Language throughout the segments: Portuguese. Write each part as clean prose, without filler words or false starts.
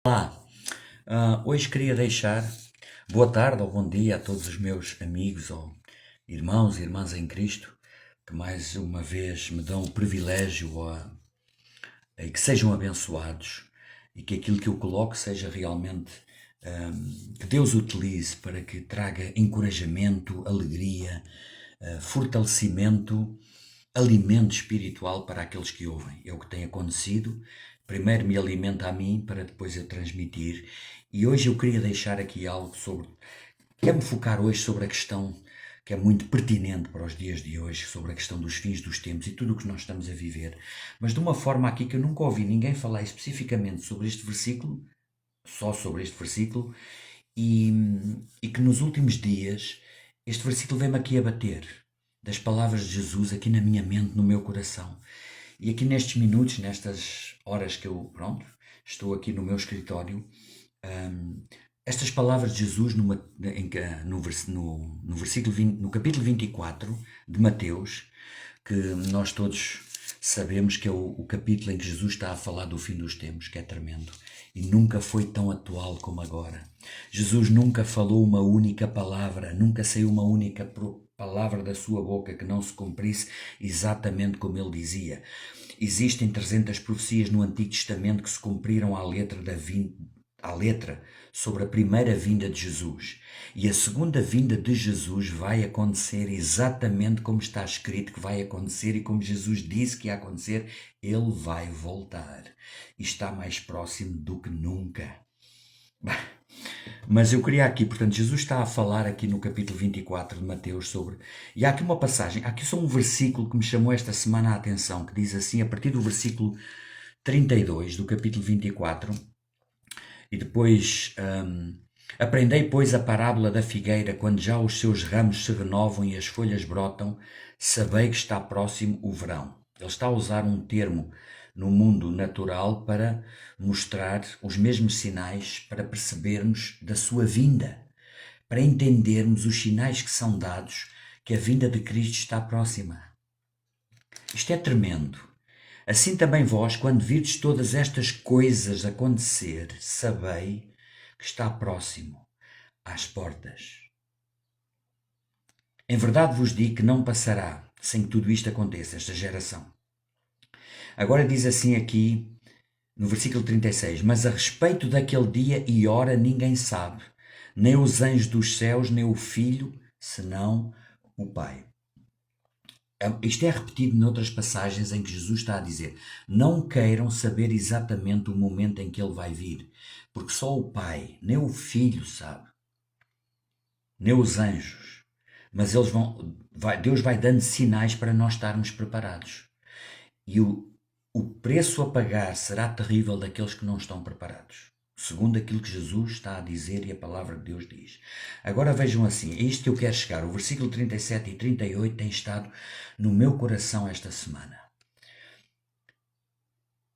Olá, hoje queria deixar boa tarde ou bom dia a todos os meus amigos ou irmãos e irmãs em Cristo que mais uma vez me dão o privilégio e que sejam abençoados e que aquilo que eu coloco seja realmente que Deus utilize para que traga encorajamento, alegria, fortalecimento, alimento espiritual para aqueles que ouvem. É o que tem acontecido. Primeiro me alimenta a mim para depois eu transmitir. E hoje eu queria deixar aqui algo sobre. Quero-me focar hoje sobre a questão que é muito pertinente para os dias de hoje, sobre a questão dos fins dos tempos e tudo o que nós estamos a viver. Mas de uma forma aqui que eu nunca ouvi ninguém falar especificamente sobre este versículo, só sobre este versículo, e, e que nos últimos dias este versículo vem-me aqui a bater, das palavras de Jesus aqui na minha mente, no meu coração. E aqui nestes minutos, nestas horas que eu, estou aqui no meu escritório, estas palavras de Jesus no versículo 20, no capítulo 24 de Mateus, que nós todos sabemos que é o capítulo em que Jesus está a falar do fim dos tempos, que é tremendo, e nunca foi tão atual como agora. Jesus nunca falou uma única palavra, nunca saiu uma única palavra da sua boca que não se cumprisse exatamente como ele dizia. Existem 300 profecias no Antigo Testamento que se cumpriram à letra sobre a primeira vinda de Jesus. E a segunda vinda de Jesus vai acontecer exatamente como está escrito que vai acontecer e como Jesus disse que ia acontecer. Ele vai voltar e está mais próximo do que nunca. Mas eu queria aqui, portanto, Jesus está a falar aqui no capítulo 24 de Mateus sobre... E há aqui uma passagem, há aqui só um versículo que me chamou esta semana a atenção, que diz assim, a partir do versículo 32 do capítulo 24, e depois... Aprendei, pois, a parábola da figueira, quando já os seus ramos se renovam e as folhas brotam, sabei que está próximo o verão. Ele está a usar um termo no mundo natural para mostrar os mesmos sinais, para percebermos da sua vinda, para entendermos os sinais que são dados que a vinda de Cristo está próxima. Isto é tremendo. Assim também vós, quando virdes todas estas coisas acontecer, sabei que está próximo às portas. Em verdade vos digo que não passará sem que tudo isto aconteça, esta geração. Agora diz assim aqui, no versículo 36, mas a respeito daquele dia e hora ninguém sabe, nem os anjos dos céus, nem o Filho, senão o Pai. Isto é repetido noutras passagens em que Jesus está a dizer, não queiram saber exatamente o momento em que ele vai vir, porque só o Pai, nem o Filho sabe, nem os anjos, mas Deus vai dando sinais para nós estarmos preparados. E o preço a pagar será terrível daqueles que não estão preparados, segundo aquilo que Jesus está a dizer e a palavra de Deus diz. Agora vejam assim, é isto que eu quero chegar. O versículo 37 e 38 tem estado no meu coração esta semana.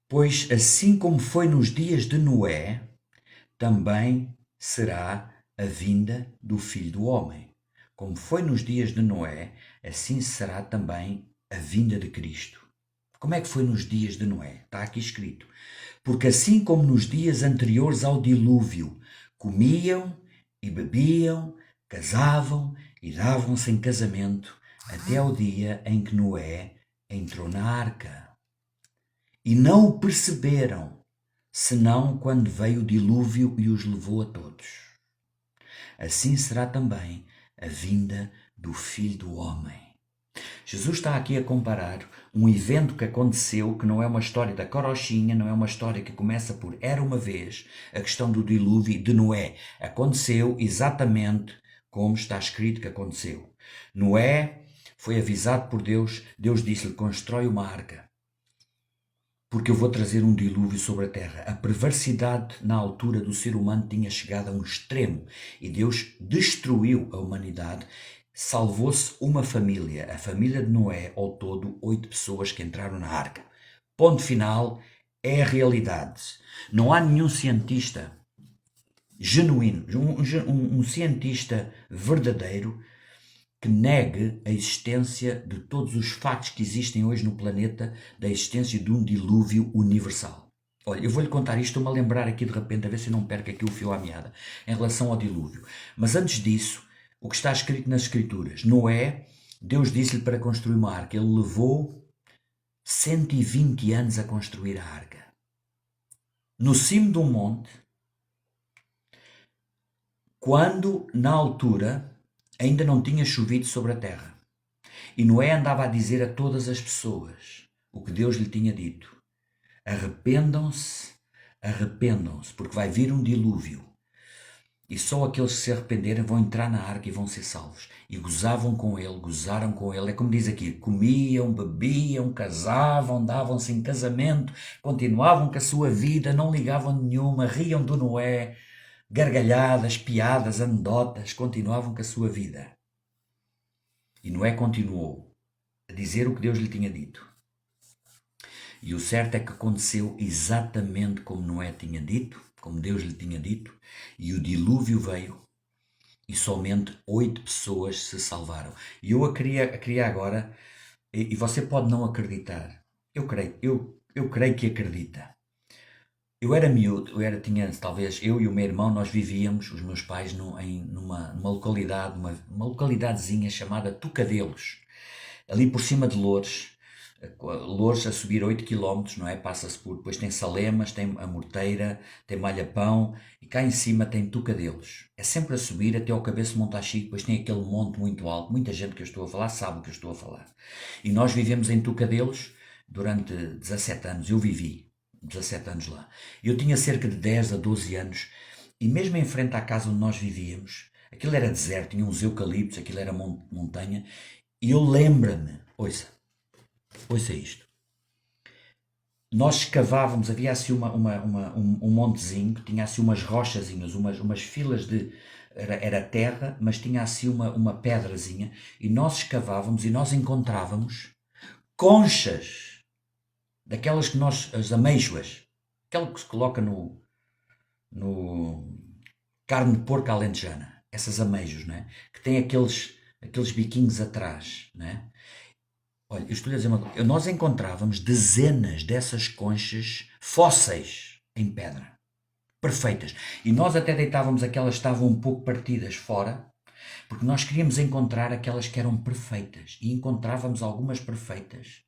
Pois assim como foi nos dias de Noé, também será a vinda do Filho do Homem. Como foi nos dias de Noé, assim será também a vinda de Cristo. Como é que foi nos dias de Noé? Está aqui escrito. Porque assim como nos dias anteriores ao dilúvio, comiam e bebiam, casavam e davam-se em casamento, até ao dia em que Noé entrou na arca. E não o perceberam, senão quando veio o dilúvio e os levou a todos. Assim será também a vinda do Filho do Homem. Jesus está aqui a comparar um evento que aconteceu, que não é uma história da carochinha, não é uma história que começa por era uma vez, a questão do dilúvio de Noé. Aconteceu exatamente como está escrito que aconteceu. Noé foi avisado por Deus, Deus disse-lhe, constrói uma arca, porque eu vou trazer um dilúvio sobre a terra. A perversidade na altura do ser humano tinha chegado a um extremo e Deus destruiu a humanidade. Salvou-se uma família, a família de Noé, ao todo 8 pessoas que entraram na arca. Ponto final, é a realidade. Não há nenhum cientista genuíno, um cientista verdadeiro que negue a existência de todos os factos que existem hoje no planeta, da existência de um dilúvio universal. Olha, eu vou-lhe contar isto, estou-me a lembrar aqui de repente, a ver se eu não perco aqui o fio à meada, em relação ao dilúvio. Mas antes disso, o que está escrito nas Escrituras, Noé, Deus disse-lhe para construir uma arca, ele levou 120 anos a construir a arca. No cimo de um monte, quando, na altura, ainda não tinha chovido sobre a terra. E Noé andava a dizer a todas as pessoas o que Deus lhe tinha dito. Arrependam-se, arrependam-se, porque vai vir um dilúvio. E só aqueles que se arrependerem vão entrar na arca e vão ser salvos. E gozavam com ele, gozaram com ele. É como diz aqui, comiam, bebiam, casavam, davam-se em casamento, continuavam com a sua vida, não ligavam nenhuma, riam do Noé, gargalhadas, piadas, anedotas, continuavam com a sua vida. E Noé continuou a dizer o que Deus lhe tinha dito. E o certo é que aconteceu exatamente como Noé tinha dito, como Deus lhe tinha dito, e o dilúvio veio e somente 8 pessoas se salvaram. E eu queria agora, e você pode não acreditar, eu creio que acredita. Eu era miúdo, talvez eu e o meu irmão, nós vivíamos, os meus pais, numa localidade, uma localidadezinha chamada Tucadelos, ali por cima de Loures. Loures a subir 8 km, não é? Passa-se por, depois tem Salemas, tem a Morteira, tem Malhapão e cá em cima tem Tucadelos. É sempre a subir até ao Cabeço de Montachique, depois tem aquele monte muito alto, muita gente que eu estou a falar sabe o que eu estou a falar. E nós vivemos em Tucadelos durante 17 anos, eu vivi 17 anos lá. Eu tinha cerca de 10 a 12 anos e mesmo em frente à casa onde nós vivíamos, aquilo era deserto, tinha uns eucaliptos, aquilo era montanha, e eu lembro-me, ouça isto. Nós escavávamos, havia assim um montezinho que tinha assim umas rochazinhas, umas filas de... Era terra, mas tinha assim uma pedrazinha, e nós escavávamos e nós encontrávamos conchas, daquelas que as amêijoas, aquela que se coloca no carne de porco alentejana, essas ameijos, não é? Que tem aqueles biquinhos atrás, não é? Olha, eu estou a dizer uma coisa. Nós encontrávamos dezenas dessas conchas fósseis em pedra, perfeitas. E nós até deitávamos aquelas que estavam um pouco partidas fora, porque nós queríamos encontrar aquelas que eram perfeitas. E encontrávamos algumas perfeitas.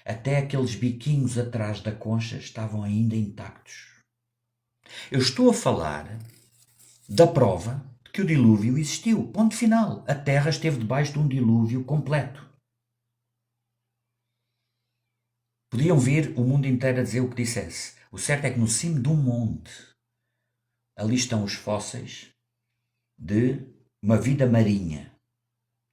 Até aqueles biquinhos atrás da concha estavam ainda intactos. Eu estou a falar da prova de que o dilúvio existiu. Ponto final. A Terra esteve debaixo de um dilúvio completo. Podiam vir o mundo inteiro a dizer o que dissesse. O certo é que no cimo de um monte, ali estão os fósseis de uma vida marinha,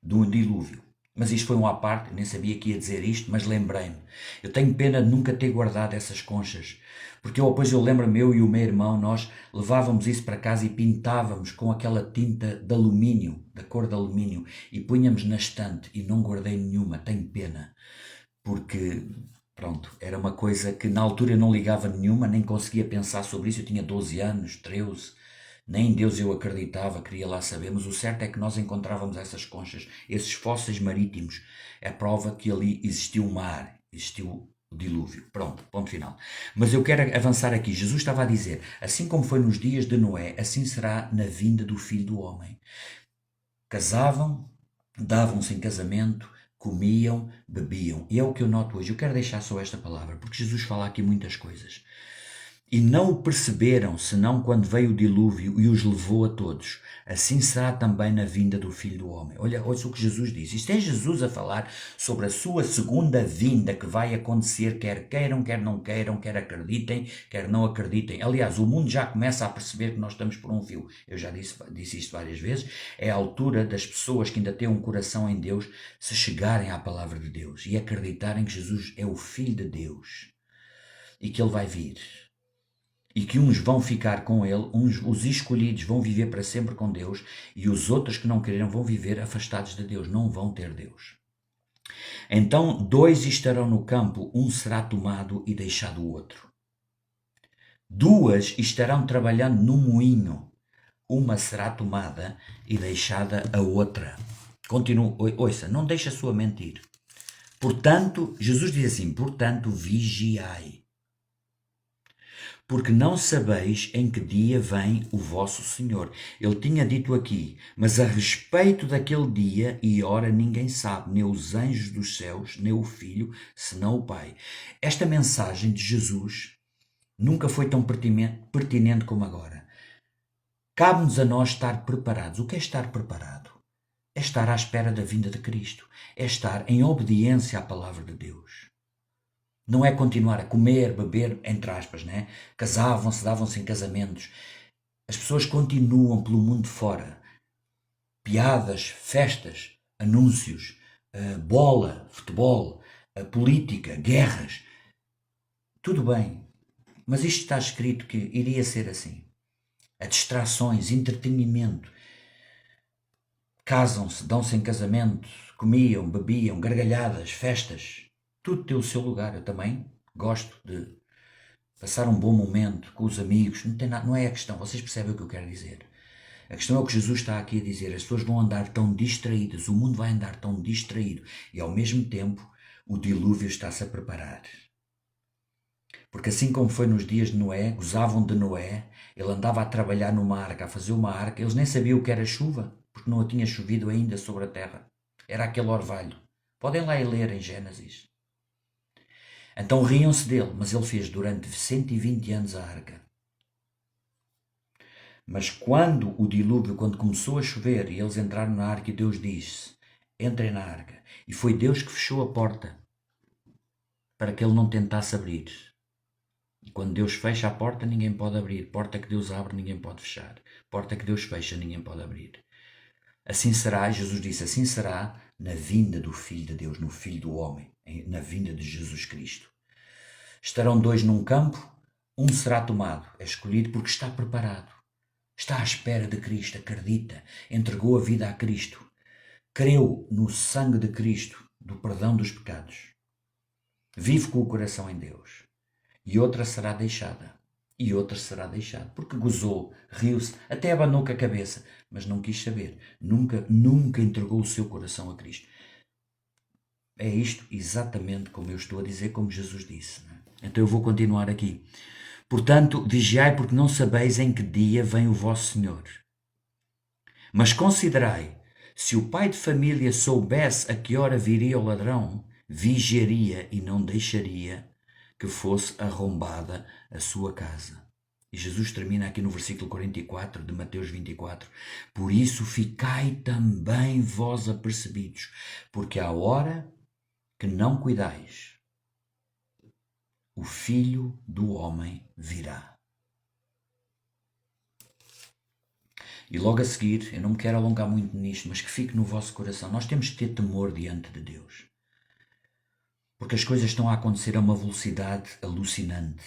de um dilúvio. Mas isto foi um à parte, eu nem sabia que ia dizer isto, mas lembrei-me. Eu tenho pena de nunca ter guardado essas conchas, porque depois eu lembro-me, eu e o meu irmão, nós levávamos isso para casa e pintávamos com aquela tinta de alumínio, da cor de alumínio, e punhamos na estante, e não guardei nenhuma, tenho pena, porque... Pronto, era uma coisa que na altura eu não ligava nenhuma, nem conseguia pensar sobre isso, eu tinha 12 anos, 13, nem em Deus eu acreditava, queria lá saber, mas o certo é que nós encontrávamos essas conchas, esses fósseis marítimos, é prova que ali existiu o mar, existiu o dilúvio. Pronto, ponto final. Mas eu quero avançar aqui, Jesus estava a dizer, assim como foi nos dias de Noé, assim será na vinda do Filho do Homem. Casavam, davam-se em casamento, comiam, bebiam. E é o que eu noto hoje. Eu quero deixar só esta palavra, porque Jesus fala aqui muitas coisas. E não o perceberam, senão quando veio o dilúvio e os levou a todos. Assim será também na vinda do Filho do Homem. Olha o que Jesus diz. Isto é Jesus a falar sobre a sua segunda vinda que vai acontecer, quer queiram, quer não queiram, quer acreditem, quer não acreditem. Aliás, o mundo já começa a perceber que nós estamos por um fio. Eu já disse isto várias vezes. É a altura das pessoas que ainda têm um coração em Deus se chegarem à palavra de Deus e acreditarem que Jesus é o Filho de Deus e que Ele vai vir. E que uns vão ficar com ele, os escolhidos vão viver para sempre com Deus, e os outros que não quereram vão viver afastados de Deus, não vão ter Deus. Então 2 estarão no campo, um será tomado e deixado o outro. 2 estarão trabalhando no moinho, uma será tomada e deixada a outra. Continua, ouça, não deixe a sua mente ir. Portanto, Jesus diz assim, portanto, vigiai. porque não sabeis em que dia vem o vosso Senhor. Ele tinha dito aqui, mas a respeito daquele dia e hora ninguém sabe, nem os anjos dos céus, nem o Filho, senão o Pai. Esta mensagem de Jesus nunca foi tão pertinente como agora. Cabe-nos a nós estar preparados. O que é estar preparado? É estar à espera da vinda de Cristo. É estar em obediência à palavra de Deus. Não é continuar a comer, beber, entre aspas, né? Casavam-se, davam-se em casamentos. As pessoas continuam pelo mundo fora. Piadas, festas, anúncios, bola, futebol, política, guerras. Tudo bem, mas isto está escrito que iria ser assim. A distrações, entretenimento. Casam-se, dão-se em casamento, comiam, bebiam, gargalhadas, festas. Tudo tem o seu lugar. Eu também gosto de passar um bom momento com os amigos. Não tem nada, não é a questão. Vocês percebem o que eu quero dizer. A questão é o que Jesus está aqui a dizer. As pessoas vão andar tão distraídas. O mundo vai andar tão distraído. E ao mesmo tempo o dilúvio está-se a preparar. Porque assim como foi nos dias de Noé, gozavam de Noé. Ele andava a trabalhar numa arca, a fazer uma arca. Eles nem sabiam o que era chuva, porque não tinha chovido ainda sobre a terra. Era aquele orvalho. Podem lá e ler em Gênesis. Então riam-se dele, mas ele fez durante 120 anos a arca. Mas quando o dilúvio, quando começou a chover e eles entraram na arca e Deus disse, entrem na arca. E foi Deus que fechou a porta para que ele não tentasse abrir. E quando Deus fecha a porta, ninguém pode abrir. Porta que Deus abre, ninguém pode fechar. Porta que Deus fecha, ninguém pode abrir. Assim será, Jesus disse, assim será na vinda do Filho de Deus, no Filho do Homem, na vinda de Jesus Cristo. Estarão dois num campo, um será tomado, é escolhido porque está preparado. Está à espera de Cristo, acredita, entregou a vida a Cristo, creu no sangue de Cristo, do perdão dos pecados. Vive com o coração em Deus. E outra será deixada. E outra será deixada. Porque gozou, riu-se, até abanou com a cabeça, mas não quis saber. Nunca entregou o seu coração a Cristo. É isto exatamente como eu estou a dizer, como Jesus disse. Não é? Então eu vou continuar aqui. Portanto, vigiai porque não sabeis em que dia vem o vosso Senhor. Mas considerai, se o pai de família soubesse a que hora viria o ladrão, vigiaria e não deixaria que fosse arrombada a sua casa. E Jesus termina aqui no versículo 44 de Mateus 24. Por isso ficai também vós apercebidos, porque à hora que não cuidais, o Filho do Homem virá. E logo a seguir, eu não me quero alongar muito nisto, mas que fique no vosso coração. Nós temos que ter temor diante de Deus. Porque as coisas estão a acontecer a uma velocidade alucinante.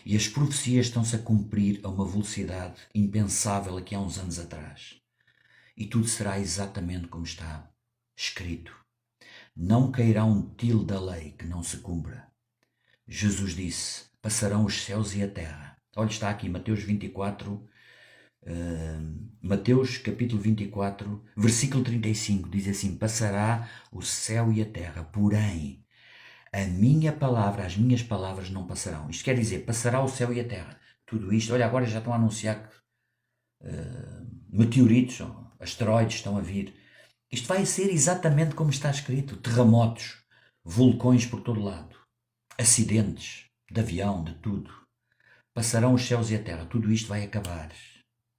E as profecias estão-se a cumprir a uma velocidade impensável aqui há uns anos atrás. E tudo será exatamente como está escrito. Não cairá um tilo da lei que não se cumpra. Jesus disse, passarão os céus e a terra. Olha, está aqui, Mateus 24, Mateus capítulo 24, versículo 35, diz assim, passará o céu e a terra, porém, as minhas palavras não passarão. Isto quer dizer, passará o céu e a terra. Tudo isto, olha, agora já estão a anunciar que meteoritos, asteroides estão a vir. Isto vai ser exatamente como está escrito, terremotos, vulcões por todo lado. Acidentes de avião, de tudo. Passarão os céus e a terra. Tudo isto vai acabar.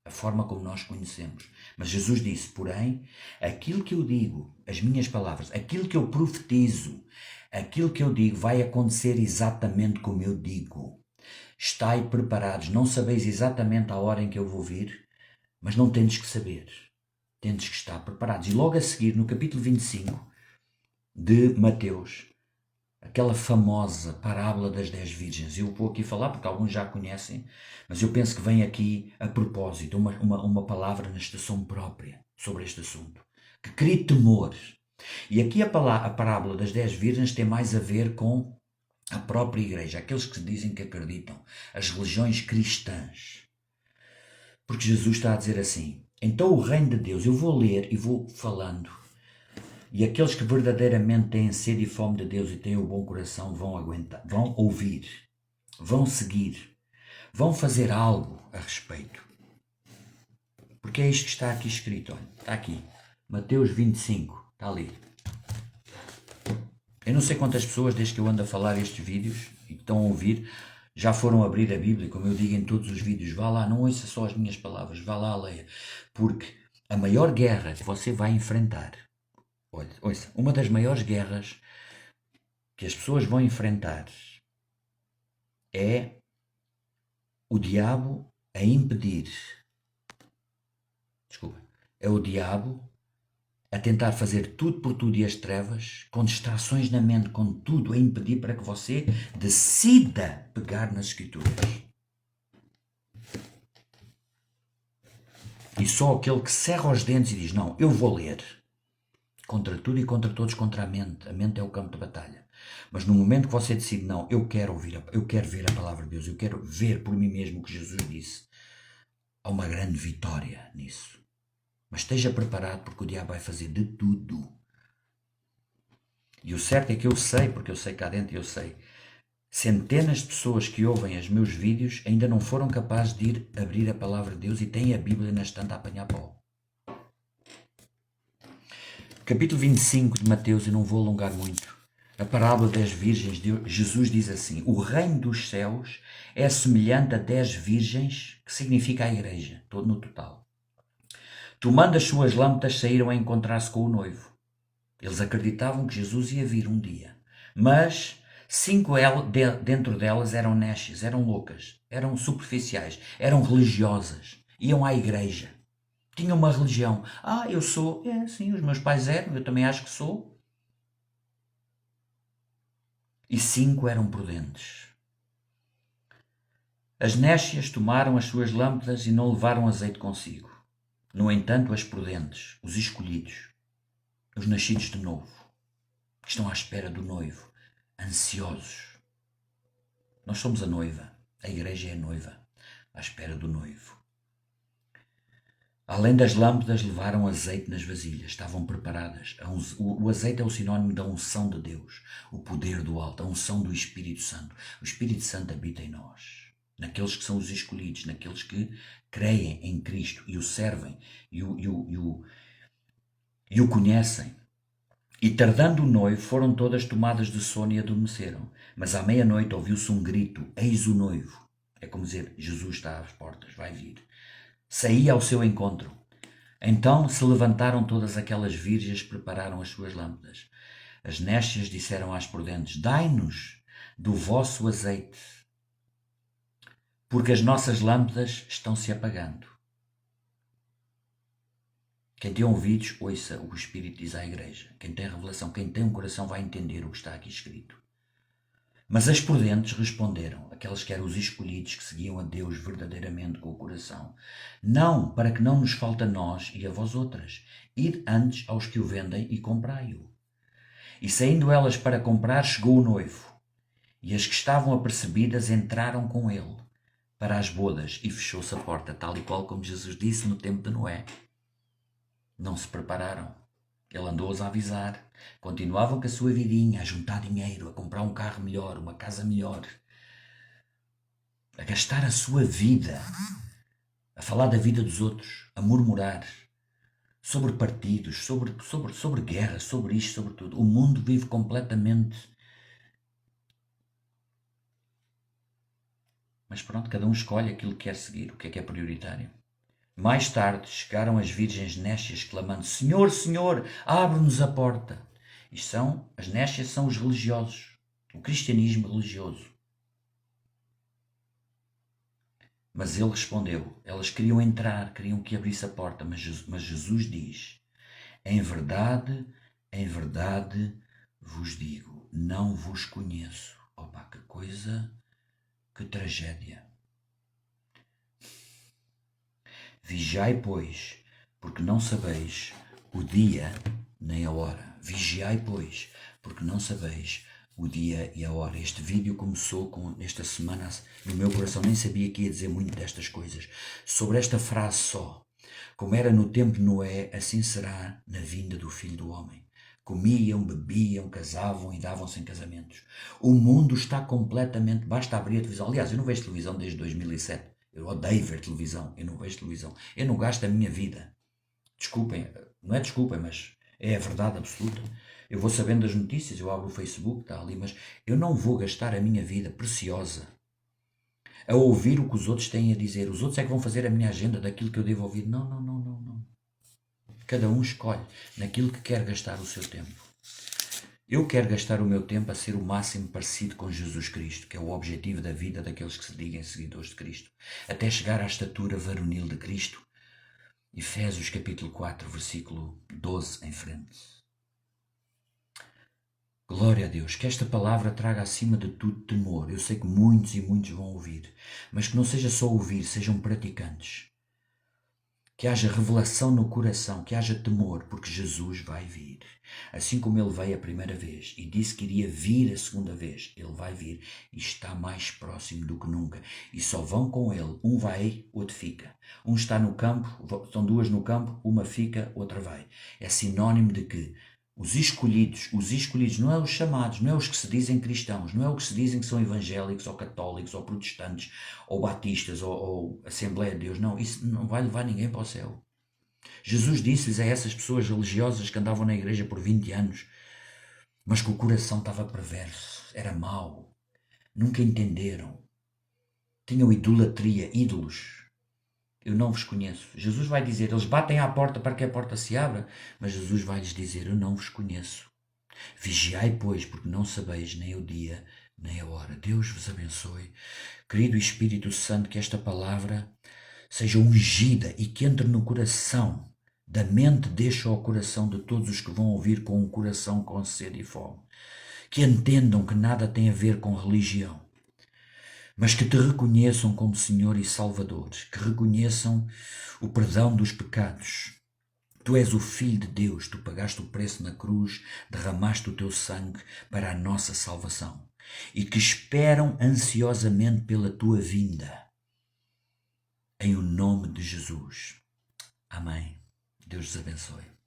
A forma como nós conhecemos. Mas Jesus disse, porém, aquilo que eu digo, as minhas palavras, aquilo que eu profetizo, aquilo que eu digo vai acontecer exatamente como eu digo. Estai preparados. Não sabeis exatamente a hora em que eu vou vir, mas não tendes que saber. Tendes que estar preparados. E logo a seguir, no capítulo 25 de Mateus, aquela famosa parábola das 10 virgens. Eu vou aqui falar porque alguns já conhecem, mas eu penso que vem aqui a propósito uma palavra na estação própria sobre este assunto, que cria temor. E aqui a parábola das 10 virgens tem mais a ver com a própria igreja, aqueles que dizem que acreditam, as religiões cristãs. Porque Jesus está a dizer assim, então o reino de Deus, eu vou ler e vou falando, e aqueles que verdadeiramente têm sede e fome de Deus e têm o bom coração vão aguentar, vão ouvir. vão seguir, vão fazer algo a respeito. Porque é isto que está aqui escrito, olha, está aqui, Mateus 25, está ali. Eu não sei quantas pessoas, desde que eu ando a falar estes vídeos e que estão a ouvir, já foram abrir a Bíblia, como eu digo em todos os vídeos, vá lá, não ouça só as minhas palavras, vá lá, leia, porque a maior guerra que você vai enfrentar, olha, ouça, uma das maiores guerras que as pessoas vão enfrentar é o diabo a impedir, é o diabo a tentar fazer tudo por tudo e as trevas, com distrações na mente, com tudo a impedir para que você decida pegar nas Escrituras. E só aquele que cerra os dentes e diz, não, eu vou ler. Contra tudo e contra todos, contra a mente é o campo de batalha. Mas no momento que você decide, não, eu quero ver a palavra de Deus, eu quero ver por mim mesmo o que Jesus disse, há uma grande vitória nisso. Mas esteja preparado, porque o diabo vai fazer de tudo. E o certo é que eu sei, porque eu sei cá dentro, eu sei, centenas de pessoas que ouvem os meus vídeos ainda não foram capazes de ir abrir a palavra de Deus e têm a Bíblia na estante a apanhar pó. Capítulo 25 de Mateus, eu não vou alongar muito. A parábola das virgens, Jesus diz assim, o reino dos céus é semelhante a 10 virgens, que significa a igreja, todo no total. Tomando as suas lâmpadas, saíram a encontrar-se com o noivo. Eles acreditavam que Jesus ia vir um dia, mas 5 dentro delas eram nécias, eram loucas, eram superficiais, eram religiosas, iam à igreja, tinham uma religião. Eu sou, sim, os meus pais eram, eu também acho que sou. E 5 eram prudentes. As nécias tomaram as suas lâmpadas e não levaram azeite consigo. No entanto, as prudentes, os escolhidos, os nascidos de novo, que estão à espera do noivo, ansiosos. Nós somos a noiva, a igreja é a noiva, à espera do noivo. Além das lâmpadas, levaram azeite nas vasilhas, estavam preparadas. O azeite é o sinónimo da unção de Deus, o poder do alto, a unção do Espírito Santo. O Espírito Santo habita em nós, naqueles que são os escolhidos, naqueles que creem em Cristo e o servem e o conhecem. E tardando o noivo, foram todas tomadas de sono e adormeceram. Mas à meia-noite ouviu-se um grito, eis o noivo. É como dizer, Jesus está às portas, vai vir. Saía ao seu encontro. Então se levantaram todas aquelas virgens que prepararam as suas lâmpadas. As nécias disseram às prudentes, dai-nos do vosso azeite, porque as nossas lâmpadas estão se apagando. Quem tem ouvidos, ouça o que o Espírito diz à igreja. Quem tem revelação, quem tem um coração vai entender o que está aqui escrito. Mas as prudentes responderam, aquelas que eram os escolhidos, que seguiam a Deus verdadeiramente com o coração, não, para que não nos falte a nós e a vós outras. Id antes aos que o vendem e comprai-o. E saindo elas para comprar, chegou o noivo. E as que estavam apercebidas entraram com ele para as bodas e fechou-se a porta, tal e qual como Jesus disse no tempo de Noé. Não se prepararam. Ele andou-os a avisar. Continuavam com a sua vidinha, a juntar dinheiro, a comprar um carro melhor, uma casa melhor, a gastar a sua vida, a falar da vida dos outros, a murmurar sobre partidos, sobre guerra, sobre isto, sobre tudo. O mundo vive completamente. Mas pronto, cada um escolhe aquilo que quer seguir, o que é prioritário. Mais tarde chegaram as virgens nécias clamando, Senhor, Senhor, abre-nos a porta. As nécias são os religiosos, o cristianismo religioso. Mas ele respondeu, elas queriam entrar, queriam que abrisse a porta, mas Jesus diz, em verdade vos digo, não vos conheço. Opa, que coisa, que tragédia. Vigiai, pois, porque não sabeis o dia nem a hora. Vigiai, pois, porque não sabeis o dia e a hora. Este vídeo começou com esta semana, no meu coração nem sabia que ia dizer muito destas coisas. Sobre esta frase só, como era no tempo de Noé, assim será na vinda do Filho do Homem. Comiam, bebiam, casavam e davam-se em casamentos. O mundo está completamente... Basta abrir a televisão. Aliás, eu não vejo televisão desde 2007. Eu odeio ver televisão. Eu não vejo televisão. Eu não gasto a minha vida. Desculpem, não é desculpem, mas é a verdade absoluta. Eu vou sabendo das notícias, eu abro o Facebook, está ali, mas eu não vou gastar a minha vida preciosa a ouvir o que os outros têm a dizer. Os outros é que vão fazer a minha agenda daquilo que eu devo ouvir. Não, não, não, não, não. Cada um escolhe naquilo que quer gastar o seu tempo. Eu quero gastar o meu tempo a ser o máximo parecido com Jesus Cristo, que é o objetivo da vida daqueles que se digam seguidores de Cristo, até chegar à estatura varonil de Cristo. Efésios capítulo 4, versículo 12 em frente. Glória a Deus, que esta palavra traga acima de tudo temor. Eu sei que muitos e muitos vão ouvir, mas que não seja só ouvir, sejam praticantes. Que haja revelação no coração, que haja temor, porque Jesus vai vir. Assim como ele veio a primeira vez e disse que iria vir a segunda vez, ele vai vir e está mais próximo do que nunca. E só vão com ele, um vai, outro fica. Um está no campo, são duas no campo, uma fica, outra vai. É sinónimo de que os escolhidos não é os chamados, não é os que se dizem cristãos, não é os que se dizem que são evangélicos ou católicos ou protestantes ou batistas ou Assembleia de Deus, não, isso não vai levar ninguém para o céu. Jesus disse-lhes a essas pessoas religiosas que andavam na igreja por 20 anos, mas que o coração estava perverso, era mau, nunca entenderam, tinham idolatria, ídolos. Eu não vos conheço. Jesus vai dizer, eles batem à porta para que a porta se abra, mas Jesus vai lhes dizer, eu não vos conheço. Vigiai, pois, porque não sabeis nem o dia, nem a hora. Deus vos abençoe. Querido Espírito Santo, que esta palavra seja ungida e que entre no coração, da mente deixe ao coração de todos os que vão ouvir com um coração com sede e fome. Que entendam que nada tem a ver com religião, mas que te reconheçam como Senhor e Salvador, que reconheçam o perdão dos pecados. Tu és o Filho de Deus, tu pagaste o preço na cruz, derramaste o teu sangue para a nossa salvação e que esperam ansiosamente pela tua vinda. Em o nome de Jesus. Amém. Deus os abençoe.